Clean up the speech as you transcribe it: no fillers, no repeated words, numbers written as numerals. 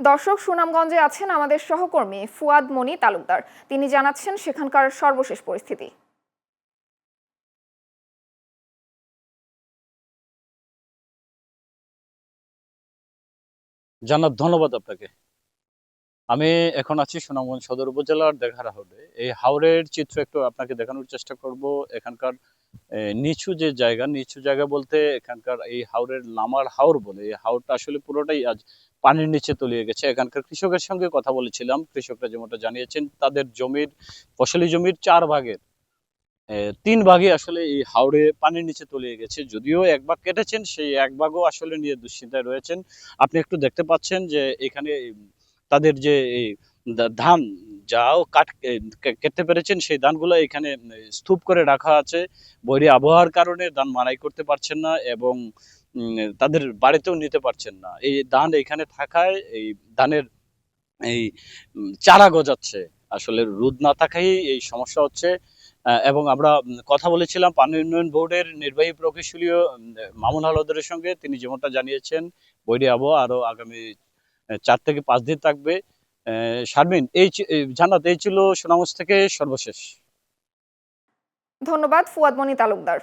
দর্শক, সুনামগঞ্জে আছেন আমাদের সহকর্মী ফুয়াদ মনি তালুকদার। তিনি জানাচ্ছেন সেখানকার সর্বশেষ পরিস্থিতি। জানাব, ধন্যবাদ আপনাকে। আমি এখন আছি সুনামগঞ্জ সদর উপজেলার দেঘারা হাওরে। এই হাওরের চিত্র একটু আপনাকে দেখানোর চেষ্টা করব। এখানকার নিচু জায়গা বলতে এখানকার এই হাওরের লামার হাওর বলে, এই হাওরটা আসলে পুরোটাই আজ পানির নিচে তলিয়ে গেছে। এখানকার কৃষকের সঙ্গে কথা বলেছিলাম। কৃষকরা যেমনটা জানিয়েছেন, তাদের ফসলি জমির 4 ভাগের 3 ভাগই আসলে এই হাওরে পানির নিচে তলিয়ে গেছে। যদিও 1 ভাগ কেটেছেন, সেই 1 ভাগও আসলে নিয়ে দুশ্চিন্তায় রয়েছেন। আপনি একটু দেখতে পাচ্ছেন যে এখানে তাদের যে এই ধান যাও কেটে পেরেছেন, সেই ধানগুলো এখানে স্তূপ করে রাখা আছে। বৈরী আবহাওয়ার কারণে ধান মাড়াই করতে পারছেন না এবং তাদের বাড়িতেও নিতে পারছেন না। এই ধান এখানে থাকায় এই ধানের এই চারা গজাচ্ছে। আসলে রোদ না থাকায় এই সমস্যা হচ্ছে। এবং আমরা কথা বলেছিলাম পানি উন্নয়ন বোর্ডের নির্বাহী প্রকৌশলীয় মামুন হালদারের সঙ্গে। তিনি যেমনটা জানিয়েছেন, বৈরী আবহাওয়া আরো আগামী 4 থেকে 5 দিন থাকবে। শারমিন, জান্নাত, এই ছিল সুনামগঞ্জ থেকে সর্বশেষ। ধন্যবাদ ফুয়াদ মনি তালুকদার।